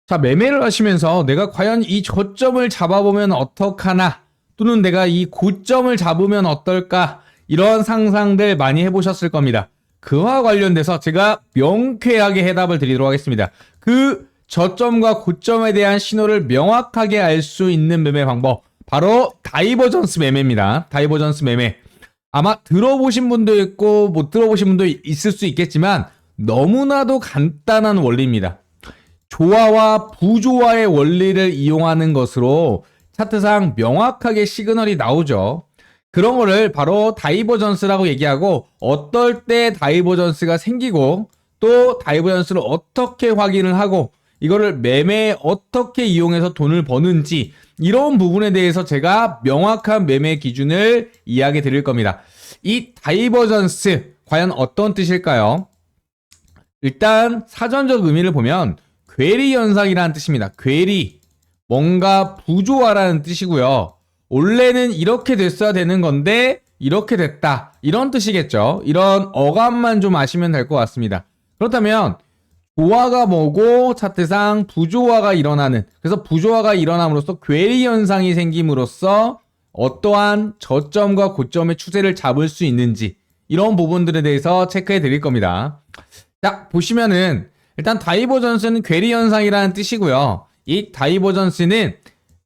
자, 매매를 하시면서 내가 과연 이 저점을 잡아보면 어떡하나, 또는 내가 이 고점을 잡으면 어떨까, 이런 상상들 많이 해보셨을 겁니다. 그와 관련돼서 제가 명쾌하게 해답을 드리도록 하겠습니다. 그 저점과 고점에 대한 신호를 명확하게 알 수 있는 매매 방법, 바로 다이버전스 매매입니다. 다이버전스 매매. 아마 들어보신 분도 있고 못 들어보신 분도 있을 수 있겠지만 너무나도 간단한 원리입니다. 조화와 부조화의 원리를 이용하는 것으로 차트상 명확하게 시그널이 나오죠. 그런 거를 바로 다이버전스라고 얘기하고, 어떨 때 다이버전스가 생기고 또 다이버전스를 어떻게 확인을 하고 이거를 매매에 어떻게 이용해서 돈을 버는지, 이런 부분에 대해서 제가 명확한 매매 기준을 이야기 드릴 겁니다. 이 다이버전스 과연 어떤 뜻일까요? 일단 사전적 의미를 보면 괴리 현상이라는 뜻입니다. 괴리, 뭔가 부조화라는 뜻이고요. 원래는 이렇게 됐어야 되는 건데 이렇게 됐다, 이런 뜻이겠죠. 이런 어감만 좀 아시면 될 것 같습니다. 그렇다면 조화가 뭐고 차트상 부조화가 일어나는, 그래서 부조화가 일어남으로써 괴리 현상이 생김으로써 어떠한 저점과 고점의 추세를 잡을 수 있는지, 이런 부분들에 대해서 체크해 드릴 겁니다. 자, 보시면은 일단 다이버전스는 괴리 현상이라는 뜻이고요. 이 다이버전스는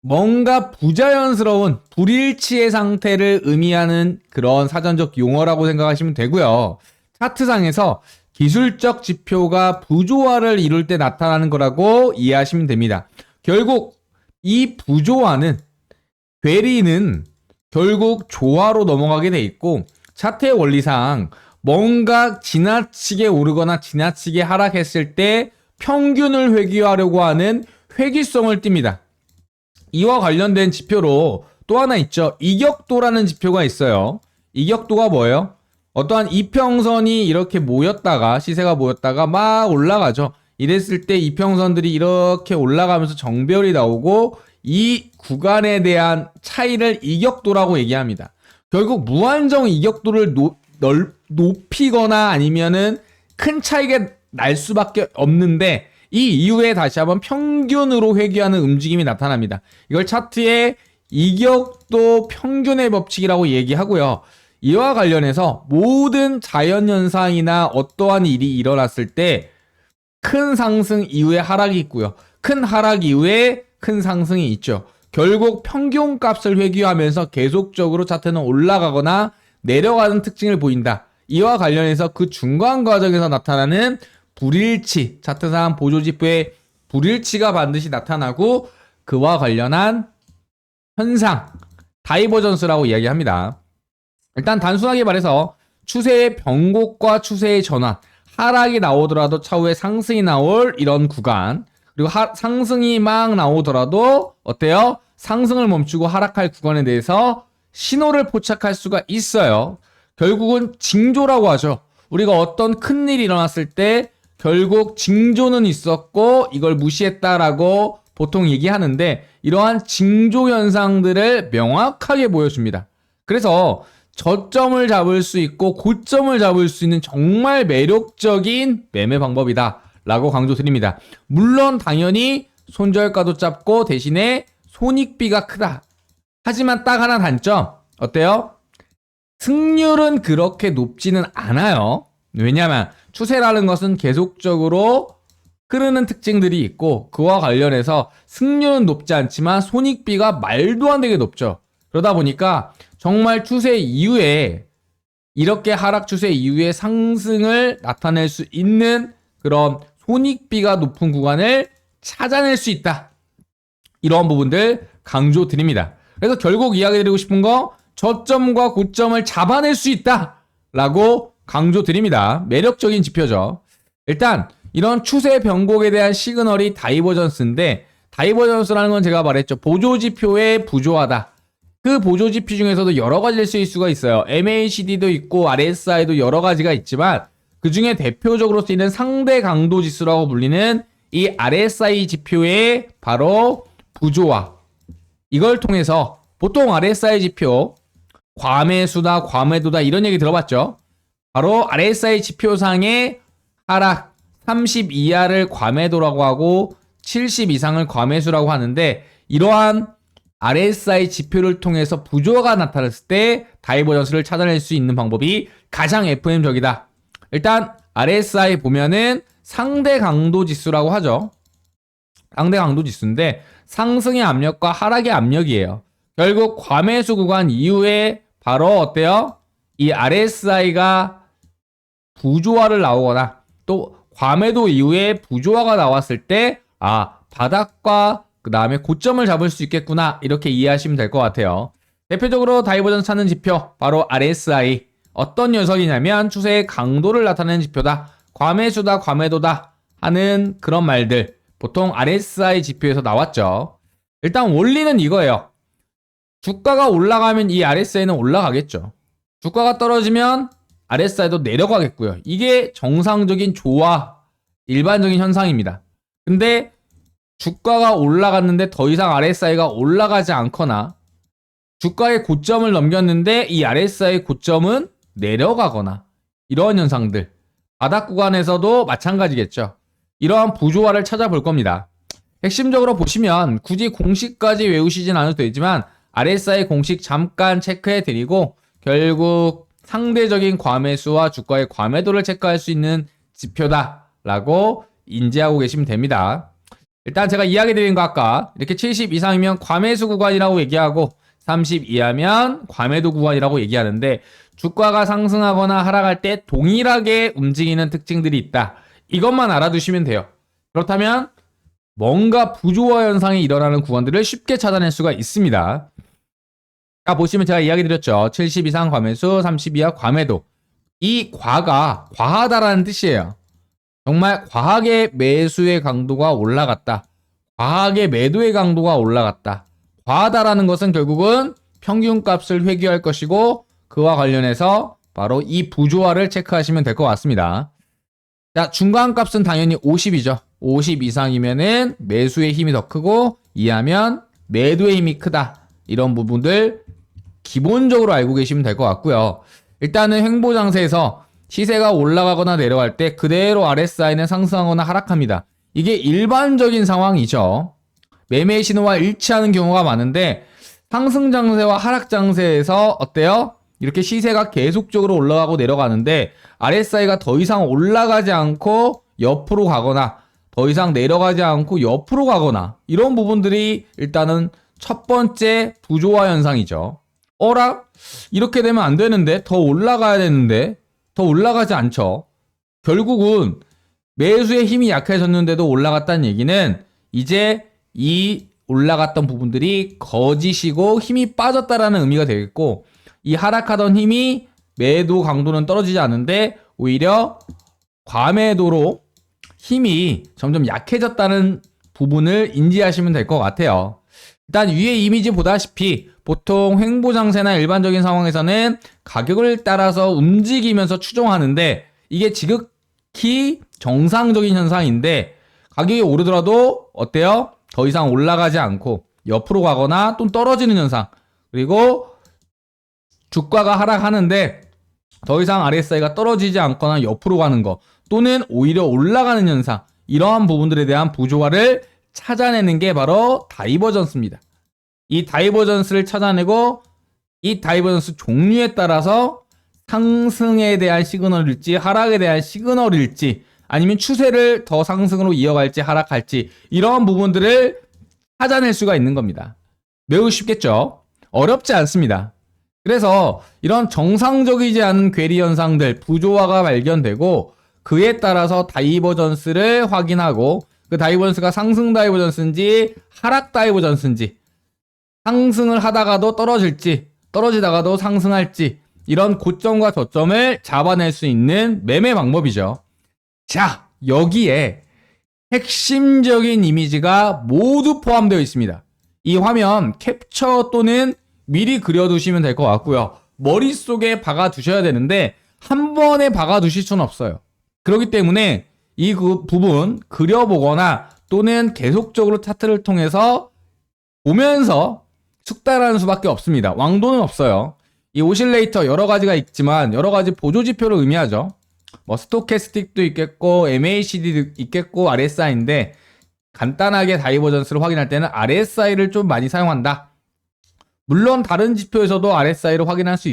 뭔가 부자연스러운 불일치의 상태를 의미하는 그런 사전적 용어라고 생각하시면 되고요. 차트상에서 기술적 지표가 부조화를 이룰 때 나타나는 거라고 이해하시면 됩니다. 결국 이 부조화는, 괴리는 결국 조화로 넘어가게 돼 있고, 차트의 원리상 뭔가 지나치게 오르거나 지나치게 하락했을 때 평균을 회귀하려고 하는 회귀성을 띱니다. 이와 관련된 지표로 또 하나 있죠. 이격도라는 지표가 있어요. 이격도가 뭐예요? 어떠한 이평선이 이렇게 모였다가, 시세가 모였다가 막 올라가죠. 이랬을 때 이평선들이 이렇게 올라가면서 정배열이 나오고, 이 구간에 대한 차이를 이격도라고 얘기합니다. 결국 무한정 이격도를 높이거나 아니면은 큰 차이가 날 수밖에 없는데, 이 이후에 다시 한번 평균으로 회귀하는 움직임이 나타납니다. 이걸 차트의 이격도 평균의 법칙이라고 얘기하고요. 이와 관련해서 모든 자연현상이나 어떠한 일이 일어났을 때 큰 상승 이후에 하락이 있고요. 큰 하락 이후에 큰 상승이 있죠. 결국 평균값을 회귀하면서 계속적으로 차트는 올라가거나 내려가는 특징을 보인다. 이와 관련해서 그 중간 과정에서 나타나는 불일치, 차트상 보조지표의 불일치가 반드시 나타나고, 그와 관련한 현상, 다이버전스라고 이야기합니다. 일단 단순하게 말해서 추세의 변곡과 추세의 전환, 하락이 나오더라도 차후에 상승이 나올 이런 구간, 그리고 상승이 막 나오더라도 어때요? 상승을 멈추고 하락할 구간에 대해서 신호를 포착할 수가 있어요. 결국은 징조라고 하죠. 우리가 어떤 큰일이 일어났을 때 결국 징조는 있었고 이걸 무시했다라고 보통 얘기하는데, 이러한 징조 현상들을 명확하게 보여줍니다. 그래서 저점을 잡을 수 있고 고점을 잡을 수 있는 정말 매력적인 매매 방법이다 라고 강조드립니다. 물론 당연히 손절가도 짧고 대신에 손익비가 크다. 하지만 딱 하나 단점, 어때요? 승률은 그렇게 높지는 않아요. 왜냐하면 추세라는 것은 계속적으로 흐르는 특징들이 있고, 그와 관련해서 승률은 높지 않지만 손익비가 말도 안 되게 높죠. 그러다 보니까 정말 추세 이후에, 이렇게 하락 추세 이후에 상승을 나타낼 수 있는 그런 손익비가 높은 구간을 찾아낼 수 있다. 이런 부분들 강조드립니다. 그래서 결국 이야기 드리고 싶은 거, 저점과 고점을 잡아낼 수 있다 라고 강조드립니다. 매력적인 지표죠. 일단 이런 추세 변곡에 대한 시그널이 다이버전스인데, 다이버전스라는 건 제가 말했죠. 보조지표의 부조하다. 그 보조지표 중에서도 여러 가지를 쓰일 수가 있어요. MACD도 있고 RSI도 여러 가지가 있지만, 그 중에 대표적으로 쓰이는 상대 강도 지수라고 불리는 이 RSI 지표의 바로 부조화, 이걸 통해서 보통 RSI 지표, 과매수다, 과매도다 이런 얘기 들어봤죠? 바로 RSI 지표상의 하락 30 이하를 과매도라고 하고 70 이상을 과매수라고 하는데 이러한 RSI 지표를 통해서 부조화가 나타났을 때 다이버전스를 찾아낼 수 있는 방법이 가장 FM적이다. 일단 RSI 보면은 상대 강도 지수라고 하죠. 상대 강도 지수인데 상승의 압력과 하락의 압력이에요. 결국 과매수 구간 이후에 바로 어때요? 이 RSI가 부조화를 나오거나 또 과매도 이후에 부조화가 나왔을 때 바닥과 그 다음에 고점을 잡을 수 있겠구나 이렇게 이해하시면 될 것 같아요. 대표적으로 다이버전스 찾는 지표 바로 RSI 어떤 녀석이냐면 추세의 강도를 나타내는 지표다. 과매수다 과매도다 하는 그런 말들 보통 RSI 지표에서 나왔죠. 일단 원리는 이거예요. 주가가 올라가면 이 RSI는 올라가겠죠. 주가가 떨어지면 RSI도 내려가겠고요. 이게 정상적인 조화, 일반적인 현상입니다. 근데 주가가 올라갔는데 더 이상 RSI가 올라가지 않거나 주가의 고점을 넘겼는데 이 RSI의 고점은 내려가거나 이러한 현상들 바닥 구간에서도 마찬가지겠죠. 이러한 부조화를 찾아볼 겁니다. 핵심적으로 보시면 굳이 공식까지 외우시진 않아도 되지만 RSI 공식 잠깐 체크해 드리고 결국 상대적인 과매수와 주가의 과매도를 체크할 수 있는 지표다라고 인지하고 계시면 됩니다. 일단 제가 이야기 드린 거 아까 이렇게 70 이상이면 과매수 구간이라고 얘기하고 30 이하면 과매도 구간이라고 얘기하는데 주가가 상승하거나 하락할 때 동일하게 움직이는 특징들이 있다. 이것만 알아두시면 돼요. 그렇다면 뭔가 부조화 현상이 일어나는 구간들을 쉽게 찾아낼 수가 있습니다. 자, 보시면 제가 이야기 드렸죠. 70 이상 과매수, 30 이하 과매도. 이 과가 과하다라는 뜻이에요. 정말 과하게 매수의 강도가 올라갔다. 과하게 매도의 강도가 올라갔다. 과하다라는 것은 결국은 평균값을 회귀할 것이고 그와 관련해서 바로 이 부조화를 체크하시면 될 것 같습니다. 자, 중간값은 당연히 50이죠. 50 이상이면은 매수의 힘이 더 크고 이하면 매도의 힘이 크다. 이런 부분들 기본적으로 알고 계시면 될 것 같고요. 일단은 횡보장세에서 시세가 올라가거나 내려갈 때 그대로 RSI는 상승하거나 하락합니다. 이게 일반적인 상황이죠. 매매 신호와 일치하는 경우가 많은데 상승장세와 하락장세에서 어때요? 이렇게 시세가 계속적으로 올라가고 내려가는데 RSI가 더 이상 올라가지 않고 옆으로 가거나 더 이상 내려가지 않고 옆으로 가거나 이런 부분들이 일단은 첫 번째 부조화 현상이죠. 이렇게 되면 안 되는데 더 올라가야 되는데 더 올라가지 않죠. 결국은 매수의 힘이 약해졌는데도 올라갔다는 얘기는 이제 이 올라갔던 부분들이 거짓이고 힘이 빠졌다라는 의미가 되겠고 이 하락하던 힘이 매도 강도는 떨어지지 않는데 오히려 과매도로 힘이 점점 약해졌다는 부분을 인지하시면 될 것 같아요. 일단 위에 이미지 보다시피 보통 횡보장세나 일반적인 상황에서는 가격을 따라서 움직이면서 추종하는데 이게 지극히 정상적인 현상인데 가격이 오르더라도 어때요? 더 이상 올라가지 않고 옆으로 가거나 또 떨어지는 현상 그리고 주가가 하락하는데 더 이상 RSI가 떨어지지 않거나 옆으로 가는 거 또는 오히려 올라가는 현상 이러한 부분들에 대한 부조화를 찾아내는 게 바로 다이버전스입니다. 이 다이버전스를 찾아내고 이 다이버전스 종류에 따라서 상승에 대한 시그널일지 하락에 대한 시그널일지 아니면 추세를 더 상승으로 이어갈지 하락할지 이러한 부분들을 찾아낼 수가 있는 겁니다. 매우 쉽겠죠? 어렵지 않습니다. 그래서 이런 정상적이지 않은 괴리 현상들, 부조화가 발견되고 그에 따라서 다이버전스를 확인하고 그 다이버전스가 상승 다이버전스인지 하락 다이버전스인지 상승을 하다가도 떨어질지 떨어지다가도 상승할지 이런 고점과 저점을 잡아낼 수 있는 매매 방법이죠. 자, 여기에 핵심적인 이미지가 모두 포함되어 있습니다. 이 화면 캡처 또는 미리 그려두시면 될 것 같고요. 머릿속에 박아두셔야 되는데 한 번에 박아두실 수는 없어요. 그렇기 때문에 이 부분 그려보거나 또는 계속적으로 차트를 통해서 보면서 숙달하는 수밖에 없습니다. 왕도는 없어요. 이 오실레이터 여러 가지가 있지만 여러 가지 보조지표를 의미하죠. 뭐 스토캐스틱도 있겠고 MACD도 있겠고 RSI인데 간단하게 다이버전스를 확인할 때는 RSI를 좀 많이 사용한다. 물론 다른 지표에서도 RSI를 확인할 수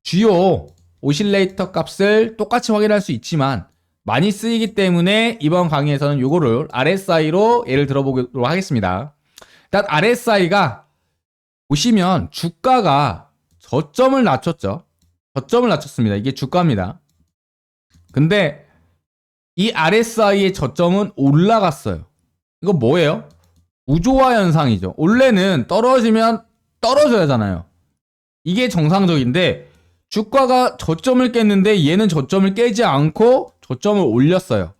주요 오실레이터 값을 똑같이 확인할 수 있지만 많이 쓰이기 때문에 이번 강의에서는 요거를 RSI로 예를 들어보도록 하겠습니다. 일단 RSI가 보시면 주가가 저점을 낮췄죠. 저점을 낮췄습니다. 이게 주가입니다. 근데 이 RSI의 저점은 올라갔어요. 이거 뭐예요? 부조화 현상이죠. 원래는 떨어지면 떨어져야 하잖아요. 이게 정상적인데 주가가 저점을 깼는데 얘는 저점을 깨지 않고 저점을 올렸어요.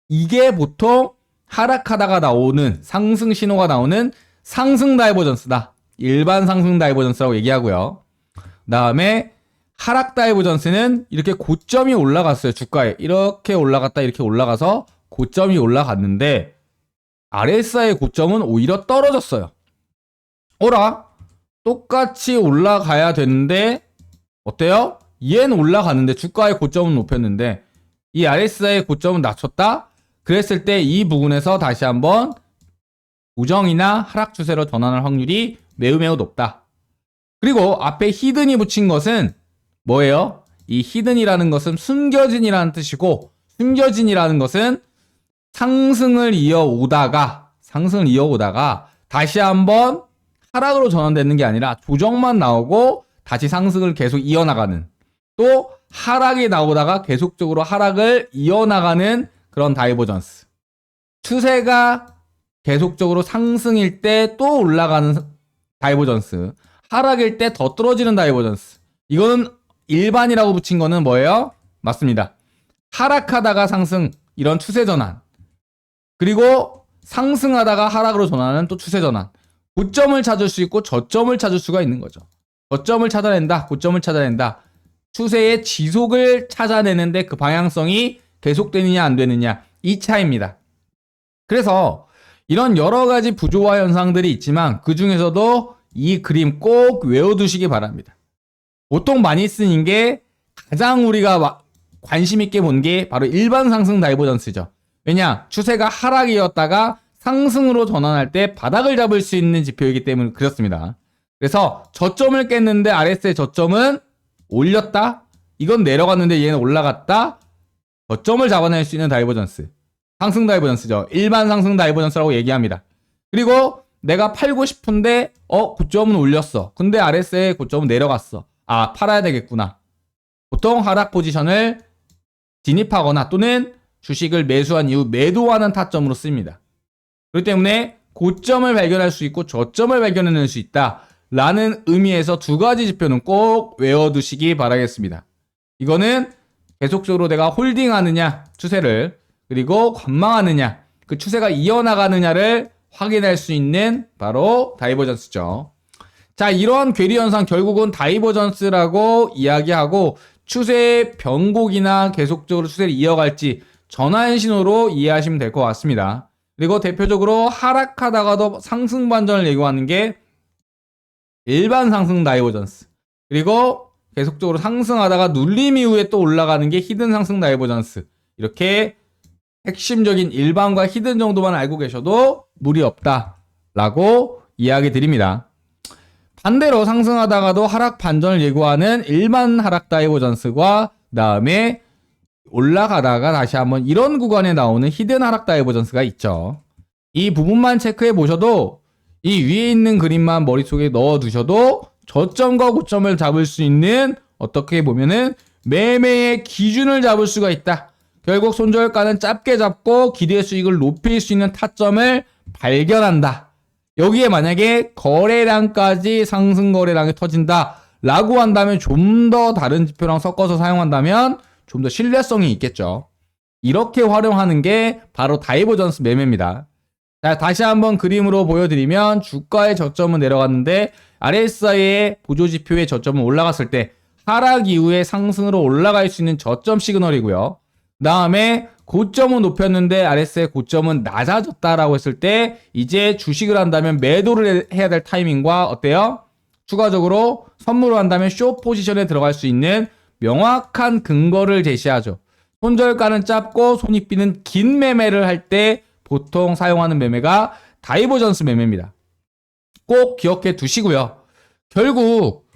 이게 보통 하락하다가 나오는 상승 신호가 나오는 상승 다이버전스다. 일반 상승 다이버전스라고 얘기하고요. 다음에 하락 다이버전스는 이렇게 고점이 올라갔어요. 주가에 이렇게 올라갔다 이렇게 올라가서 고점이 올라갔는데 RSI의 고점은 오히려 떨어졌어요. 어라? 똑같이 올라가야 되는데 어때요? 얘는 올라갔는데 주가의 고점은 높였는데 이 RSI의 고점은 낮췄다? 그랬을 때 이 부분에서 다시 한번 우정이나 하락 추세로 전환할 확률이 매우 높다. 그리고 앞에 히든이 붙인 것은 뭐예요? 이 히든이라는 것은 숨겨진이라는 뜻이고 숨겨진이라는 것은 상승을 이어오다가 다시 한번 하락으로 전환되는 게 아니라 조정만 나오고 다시 상승을 계속 이어나가는, 또 하락이 나오다가 계속적으로 하락을 이어나가는 그런 다이버전스. 추세가 계속적으로 상승일 때 또 올라가는 다이버전스, 하락일 때 더 떨어지는 다이버전스. 이거는 일반이라고 붙인 거는 뭐예요? 맞습니다. 하락하다가 상승, 이런 추세 전환. 그리고 상승하다가 하락으로 전환하는 또 추세 전환. 고점을 찾을 수 있고 저점을 찾을 수가 있는 거죠. 저점을 찾아낸다, 고점을 찾아낸다. 추세의 지속을 찾아내는데 그 방향성이 계속되느냐 안 되느냐, 이 차이입니다. 그래서 이런 여러 가지 부조화 현상들이 있지만 그 중에서도 이 그림 꼭 외워두시기 바랍니다. 보통 많이 쓰는 게 가장 우리가 관심 있게 본 게 바로 일반 상승 다이버전스죠. 왜냐? 추세가 하락이었다가 상승으로 전환할 때 바닥을 잡을 수 있는 지표이기 때문에 그렇습니다. 그래서 저점을 깼는데 RSI의 저점은 올렸다? 이건 내려갔는데 얘는 올라갔다? 저점을 잡아낼 수 있는 다이버전스. 상승 다이버전스죠. 일반 상승 다이버전스라고 얘기합니다. 그리고 내가 팔고 싶은데 고점은 올렸어. 근데 RSI의 고점은 내려갔어. 아, 팔아야 되겠구나. 보통 하락 포지션을 진입하거나 또는 주식을 매수한 이후 매도하는 타점으로 씁니다. 그렇기 때문에 고점을 발견할 수 있고 저점을 발견해낼 수 있다 라는 의미에서 두 가지 지표는 꼭 외워두시기 바라겠습니다. 이거는 계속적으로 내가 홀딩하느냐 추세를, 그리고 관망하느냐 그 추세가 이어나가느냐를 확인할 수 있는 바로 다이버전스죠. 자, 이러한 괴리 현상 결국은 다이버전스라고 이야기하고 추세의 변곡이나 계속적으로 추세를 이어갈지 전환 신호로 이해하시면 될 것 같습니다. 그리고 대표적으로 하락하다가도 상승 반전을 예고하는 게 일반 상승 다이버전스, 그리고 계속적으로 상승하다가 눌림 이후에 또 올라가는 게 히든 상승 다이버전스. 이렇게 핵심적인 일반과 히든 정도만 알고 계셔도 무리 없다라고 이야기 드립니다. 반대로 상승하다가도 하락 반전을 예고하는 일반 하락 다이버전스과 그다음에 올라가다가 다시 한번 이런 구간에 나오는 히든 하락 다이버전스가 있죠. 이 부분만 체크해 보셔도, 이 위에 있는 그림만 머릿속에 넣어 두셔도 저점과 고점을 잡을 수 있는, 어떻게 보면은 매매의 기준을 잡을 수가 있다. 결국 손절가는 짧게 잡고 기대 수익을 높일 수 있는 타점을 발견한다. 여기에 만약에 거래량까지 상승 거래량이 터진다 라고 한다면, 좀 더 다른 지표랑 섞어서 사용한다면 좀 더 신뢰성이 있겠죠. 이렇게 활용하는 게 바로 다이버전스 매매입니다. 자, 다시 한번 그림으로 보여드리면 주가의 저점은 내려갔는데 RSI의 보조지표의 저점은 올라갔을 때 하락 이후에 상승으로 올라갈 수 있는 저점 시그널이고요. 그 다음에 고점은 높였는데 RSI의 고점은 낮아졌다라고 했을 때 이제 주식을 한다면 매도를 해야 될 타이밍과 어때요? 추가적으로 선물을 한다면 숏 포지션에 들어갈 수 있는 명확한 근거를 제시하죠. 손절가는 짧고 손익비는 긴 매매를 할 때 보통 사용하는 매매가 다이버전스 매매입니다. 꼭 기억해 두시고요. 결국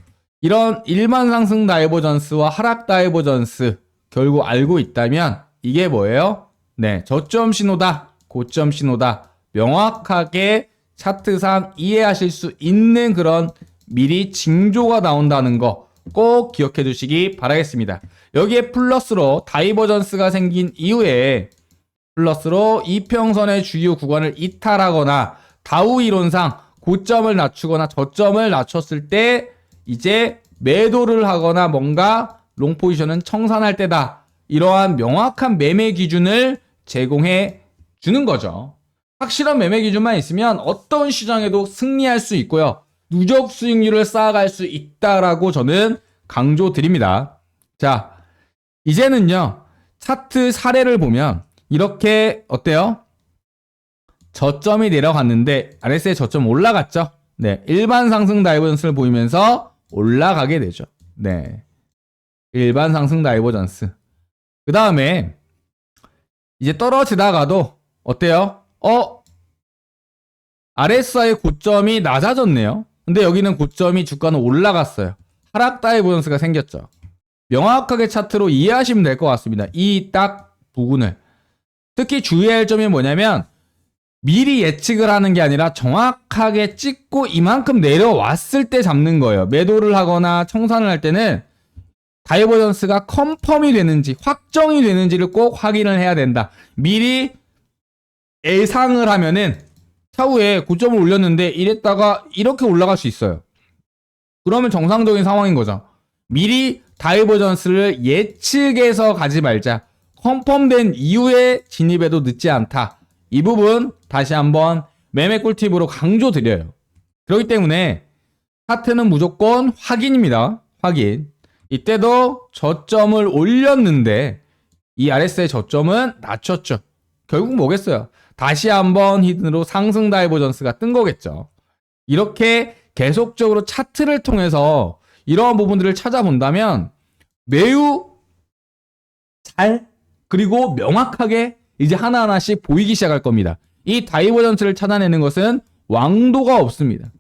이런 일반 상승 다이버전스와 하락 다이버전스 결국 알고 있다면 이게 뭐예요? 네, 저점 신호다, 고점 신호다. 명확하게 차트상 이해하실 수 있는 그런 미리 징조가 나온다는 거 꼭 기억해 두시기 바라겠습니다. 여기에 플러스로 다이버전스가 생긴 이후에 플러스로 이평선의 주요 구간을 이탈하거나 다우 이론상 고점을 낮추거나 저점을 낮췄을 때 이제 매도를 하거나 뭔가 롱 포지션은 청산할 때다. 이러한 명확한 매매 기준을 제공해 주는 거죠. 확실한 매매 기준만 있으면 어떤 시장에도 승리할 수 있고요. 누적 수익률을 쌓아갈 수 있다라고 저는 강조드립니다. 자, 이제는요. 차트 사례를 보면 이렇게 어때요? 저점이 내려갔는데 RSI 저점 올라갔죠? 네, 일반 상승 다이버전스를 보이면서 올라가게 되죠. 네, 일반 상승 다이버전스. 그 다음에 이제 떨어지다가도 어때요? RSI 고점이 낮아졌네요. 근데 여기는 고점이 주가는 올라갔어요. 하락 다이버전스가 생겼죠. 명확하게 차트로 이해하시면 될 것 같습니다. 이 딱 부분을. 특히 주의할 점이 뭐냐면 미리 예측을 하는 게 아니라 정확하게 찍고 이만큼 내려왔을 때 잡는 거예요. 매도를 하거나 청산을 할 때는 다이버전스가 컨펌이 되는지 확정이 되는지를 꼭 확인을 해야 된다. 미리 예상을 하면은 차후에 고점을 올렸는데 이랬다가 이렇게 올라갈 수 있어요. 그러면 정상적인 상황인 거죠. 미리 다이버전스를 예측해서 가지 말자. 컨펌된 이후에 진입해도 늦지 않다. 이 부분 다시 한번 매매 꿀팁으로 강조드려요. 그렇기 때문에 차트는 무조건 확인입니다. 확인. 이때도 저점을 올렸는데 이 RSI 저점은 낮췄죠. 결국 뭐겠어요? 다시 한번 히든으로 상승 다이버전스가 뜬 거겠죠. 이렇게 계속적으로 차트를 통해서 이러한 부분들을 찾아본다면 매우 잘 그리고 명확하게 이제 하나하나씩 보이기 시작할 겁니다. 이 다이버전스를 찾아내는 것은 왕도가 없습니다.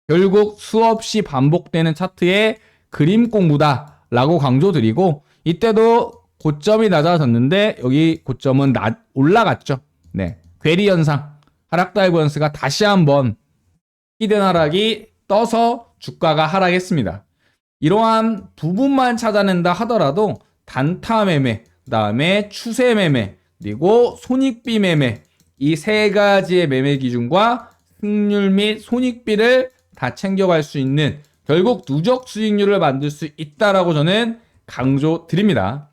결국 수없이 반복되는 차트의 그림 공부다라고 강조드리고 이때도 고점이 낮아졌는데 여기 고점은 올라갔죠. 네, 괴리 현상, 하락 다이버전스가 다시 한번 히든 하락이 떠서 주가가 하락했습니다. 이러한 부분만 찾아낸다 하더라도 단타 매매, 그 다음에 추세 매매, 그리고 손익비 매매 이 세 가지의 매매 기준과 승률 및 손익비를 다 챙겨갈 수 있는 결국 누적 수익률을 만들 수 있다라고 저는 강조드립니다.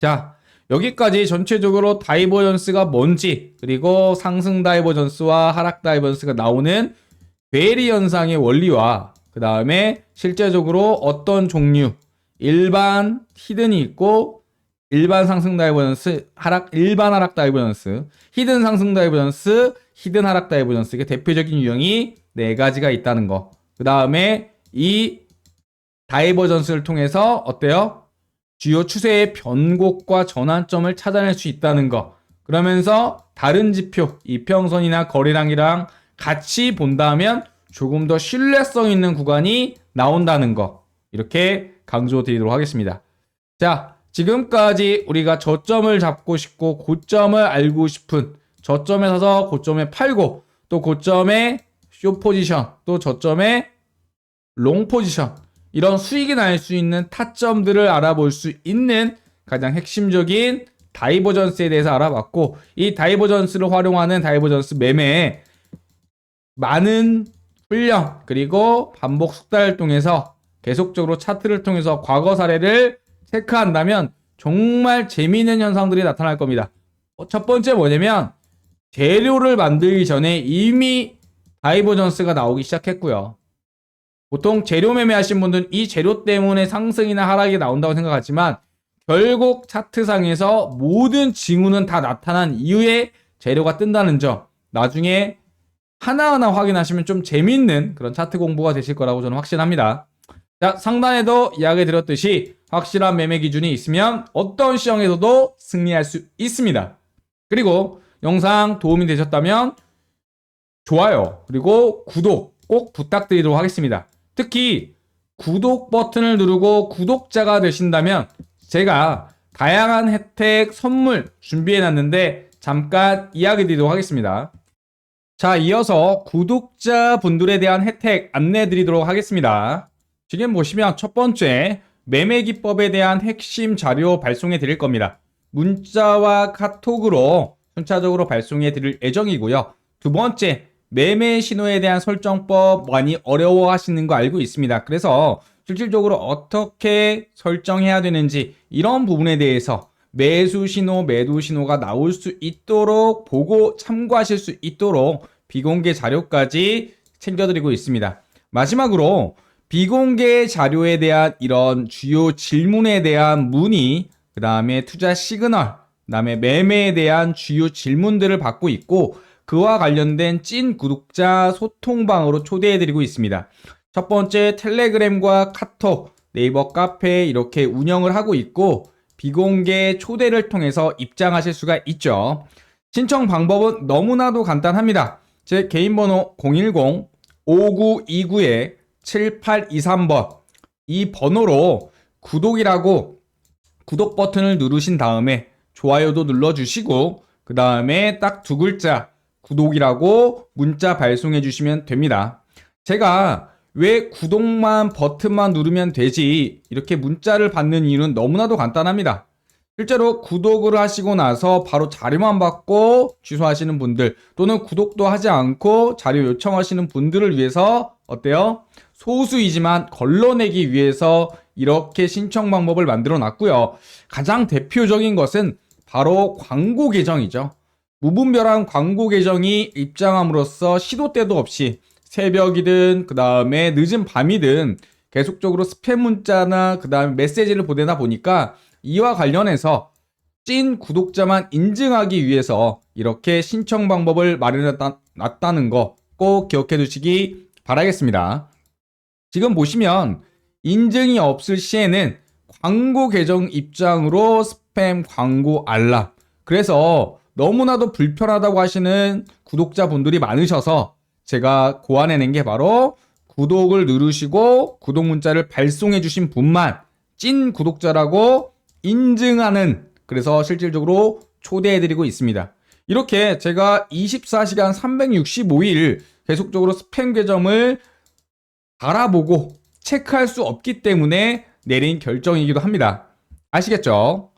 자, 여기까지 전체적으로 다이버전스가 뭔지 그리고 상승 다이버전스와 하락 다이버전스가 나오는 괴리 현상의 원리와 그 다음에 실제적으로 어떤 종류 일반 히든이 있고 일반 상승 다이버전스, 일반 하락 다이버전스, 히든 상승 다이버전스, 히든 하락 다이버전스 이게 대표적인 유형이 네 가지가 있다는 거. 그 다음에 이 다이버전스를 통해서 어때요? 주요 추세의 변곡과 전환점을 찾아낼 수 있다는 거. 그러면서 다른 지표, 이평선이나 거래량이랑 같이 본다면 조금 더 신뢰성 있는 구간이 나온다는 거. 이렇게 강조드리도록 하겠습니다. 자, 지금까지 우리가 저점을 잡고 싶고 고점을 알고 싶은 저점에 서서 고점에 팔고 또 고점에 숏 포지션 또 저점에 롱 포지션 이런 수익이 날 수 있는 타점들을 알아볼 수 있는 가장 핵심적인 다이버전스에 대해서 알아봤고 이 다이버전스를 활용하는 다이버전스 매매에 많은 훈련 그리고 반복 숙달을 통해서 계속적으로 차트를 통해서 과거 사례를 체크한다면 정말 재미있는 현상들이 나타날 겁니다. 첫 번째 뭐냐면 재료를 만들기 전에 이미 다이버전스가 나오기 시작했고요. 보통 재료 매매하신 분들은 이 재료 때문에 상승이나 하락이 나온다고 생각하지만 결국 차트상에서 모든 징후는 다 나타난 이후에 재료가 뜬다는 점 나중에 하나하나 확인하시면 좀 재밌는 그런 차트 공부가 되실 거라고 저는 확신합니다. 자, 상단에도 이야기 드렸듯이 확실한 매매 기준이 있으면 어떤 시장에서도 승리할 수 있습니다. 그리고 영상 도움이 되셨다면 좋아요 그리고 구독 꼭 부탁드리도록 하겠습니다. 특히 구독 버튼을 누르고 구독자가 되신다면 제가 다양한 혜택 선물 준비해 놨는데 잠깐 이야기 드리도록 하겠습니다. 자, 이어서 구독자 분들에 대한 혜택 안내 드리도록 하겠습니다. 지금 보시면 첫 번째 매매 기법에 대한 핵심 자료 발송해 드릴 겁니다. 문자와 카톡으로 순차적으로 발송해 드릴 예정이고요. 두 번째 매매 신호에 대한 설정법 많이 어려워하시는 거 알고 있습니다. 그래서 실질적으로 어떻게 설정해야 되는지 이런 부분에 대해서 매수 신호, 매도 신호가 나올 수 있도록 보고 참고하실 수 있도록 비공개 자료까지 챙겨드리고 있습니다. 마지막으로 비공개 자료에 대한 이런 주요 질문에 대한 문의, 그 다음에 투자 시그널, 그 다음에 매매에 대한 주요 질문들을 받고 있고 그와 관련된 찐 구독자 소통방으로 초대해드리고 있습니다. 첫 번째 텔레그램과 카톡, 네이버 카페 이렇게 운영을 하고 있고 비공개 초대를 통해서 입장하실 수가 있죠. 신청 방법은 너무나도 간단합니다. 제 개인 번호 010-5929-7823번 이 번호로 구독이라고 구독 버튼을 누르신 다음에 좋아요도 눌러주시고 그 다음에 딱 두 글자 구독이라고 문자 발송해 주시면 됩니다. 제가 왜 구독만 버튼만 누르면 되지 이렇게 문자를 받는 이유는 너무나도 간단합니다. 실제로 구독을 하시고 나서 바로 자료만 받고 취소하시는 분들 또는 구독도 하지 않고 자료 요청하시는 분들을 위해서 어때요? 소수이지만 걸러내기 위해서 이렇게 신청 방법을 만들어 놨고요. 가장 대표적인 것은 바로 광고 계정이죠. 무분별한 광고 계정이 입장함으로써 시도 때도 없이 새벽이든 그 다음에 늦은 밤이든 계속적으로 스팸 문자나 그 다음에 메시지를 보내다 보니까 이와 관련해서 찐 구독자만 인증하기 위해서 이렇게 신청 방법을 마련해 놨다는 거 꼭 기억해 두시기 바라겠습니다. 지금 보시면 인증이 없을 시에는 광고 계정 입장으로 스팸 광고 알람 그래서 너무나도 불편하다고 하시는 구독자분들이 많으셔서 제가 고안해낸 게 바로 구독을 누르시고 구독 문자를 발송해 주신 분만 찐 구독자라고 인증하는 그래서 실질적으로 초대해드리고 있습니다. 이렇게 제가 24시간 365일 계속적으로 스팸 계정을 알아보고 체크할 수 없기 때문에 내린 결정이기도 합니다. 아시겠죠?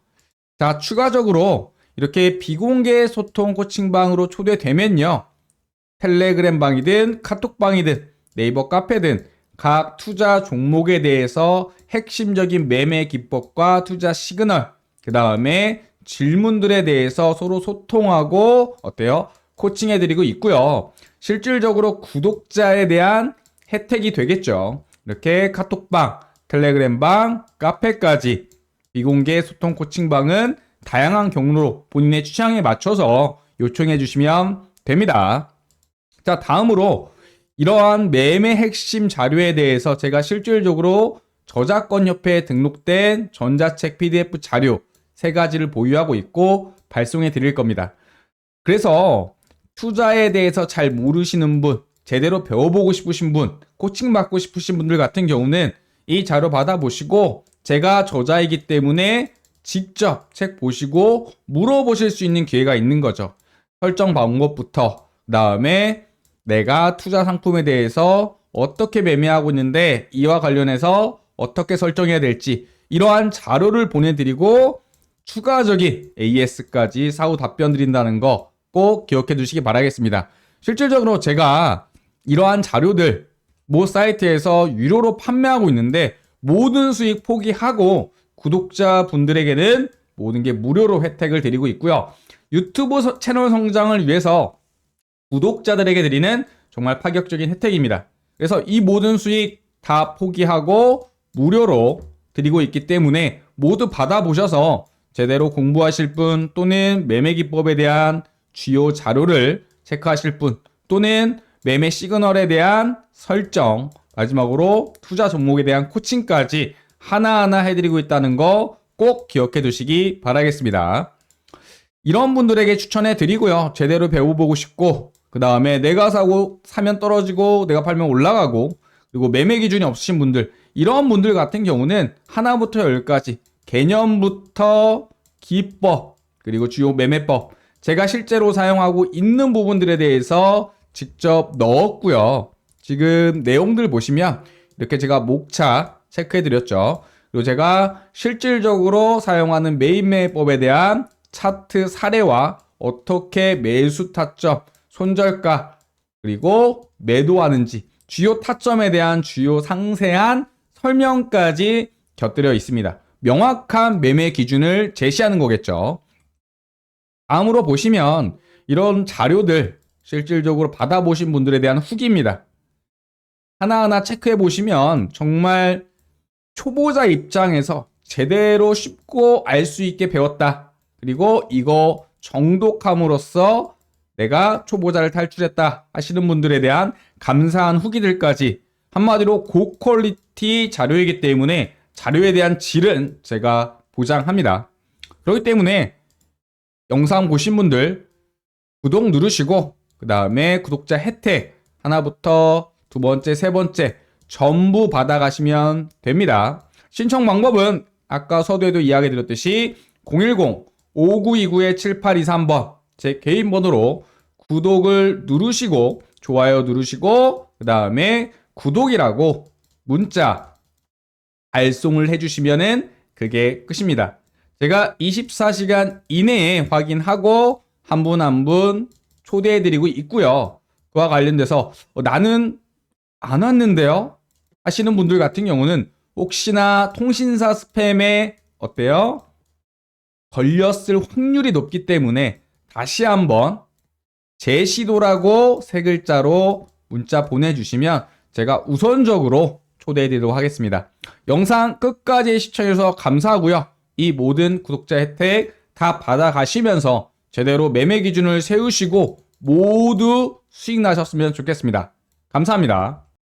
자, 추가적으로 이렇게 비공개 소통 코칭방으로 초대되면요. 텔레그램 방이든 카톡 방이든 네이버 카페든 각 투자 종목에 대해서 핵심적인 매매 기법과 투자 시그널 그 다음에 질문들에 대해서 서로 소통하고 어때요? 코칭해드리고 있고요. 실질적으로 구독자에 대한 혜택이 되겠죠. 이렇게 카톡방, 텔레그램방, 카페까지 비공개 소통 코칭방은 다양한 경로로 본인의 취향에 맞춰서 요청해 주시면 됩니다. 자, 다음으로 이러한 매매 핵심 자료에 대해서 제가 실질적으로 저작권협회에 등록된 전자책 PDF 자료 3가지를 보유하고 있고 발송해 드릴 겁니다. 그래서 투자에 대해서 잘 모르시는 분, 제대로 배워보고 싶으신 분, 코칭 받고 싶으신 분들 같은 경우는 이 자료 받아보시고 제가 저자이기 때문에 직접 책 보시고 물어보실 수 있는 기회가 있는 거죠. 설정 방법부터 그다음에 내가 투자 상품에 대해서 어떻게 매매하고 있는데 이와 관련해서 어떻게 설정해야 될지 이러한 자료를 보내드리고 추가적인 AS까지 사후 답변 드린다는 거 꼭 기억해 두시기 바라겠습니다. 실질적으로 제가 이러한 자료들 모 사이트에서 유료로 판매하고 있는데 모든 수익 포기하고 구독자분들에게는 모든 게 무료로 혜택을 드리고 있고요. 유튜브 채널 성장을 위해서 구독자들에게 드리는 정말 파격적인 혜택입니다. 그래서 이 모든 수익 다 포기하고 무료로 드리고 있기 때문에 모두 받아보셔서 제대로 공부하실 분 또는 매매 기법에 대한 주요 자료를 체크하실 분 또는 매매 시그널에 대한 설정 마지막으로 투자 종목에 대한 코칭까지 하나하나 해드리고 있다는 거 꼭 기억해 두시기 바라겠습니다. 이런 분들에게 추천해 드리고요. 제대로 배워보고 싶고, 그 다음에 내가 사면 떨어지고, 내가 팔면 올라가고, 그리고 매매 기준이 없으신 분들, 이런 분들 같은 경우는 하나부터 열까지 개념부터 기법, 그리고 주요 매매법, 제가 실제로 사용하고 있는 부분들에 대해서 직접 넣었고요. 지금 내용들 보시면 이렇게 제가 목차 체크해 드렸죠. 그리고 제가 실질적으로 사용하는 메인 매매법에 대한 차트 사례와 어떻게 매수 타점, 손절가, 그리고 매도하는지 주요 타점에 대한 주요 상세한 설명까지 곁들여 있습니다. 명확한 매매 기준을 제시하는 거겠죠. 다음으로 보시면 이런 자료들 실질적으로 받아보신 분들에 대한 후기입니다. 하나하나 체크해 보시면 정말 초보자 입장에서 제대로 쉽고 알 수 있게 배웠다. 그리고 이거 정독함으로써 내가 초보자를 탈출했다 하시는 분들에 대한 감사한 후기들까지 한마디로 고퀄리티 자료이기 때문에 자료에 대한 질은 제가 보장합니다. 그렇기 때문에 영상 보신 분들 구독 누르시고 그 다음에 구독자 혜택 하나부터 두 번째, 세 번째 전부 받아가시면 됩니다. 신청 방법은 아까 서두에도 이야기 드렸듯이 010-5929-7823번 제 개인 번호로 구독을 누르시고 좋아요 누르시고 그 다음에 구독이라고 문자 발송을 해주시면은 그게 끝입니다. 제가 24시간 이내에 확인하고 한 분 한 분 초대해드리고 있고요. 그와 관련돼서 나는 안 왔는데요? 하시는 분들 같은 경우는 혹시나 통신사 스팸에 어때요? 걸렸을 확률이 높기 때문에 다시 한번 재시도라고 세 글자로 문자 보내주시면 제가 우선적으로 초대해드리도록 하겠습니다. 영상 끝까지 시청해주셔서 감사하고요. 이 모든 구독자 혜택 다 받아가시면서 제대로 매매 기준을 세우시고 모두 수익 나셨으면 좋겠습니다. 감사합니다.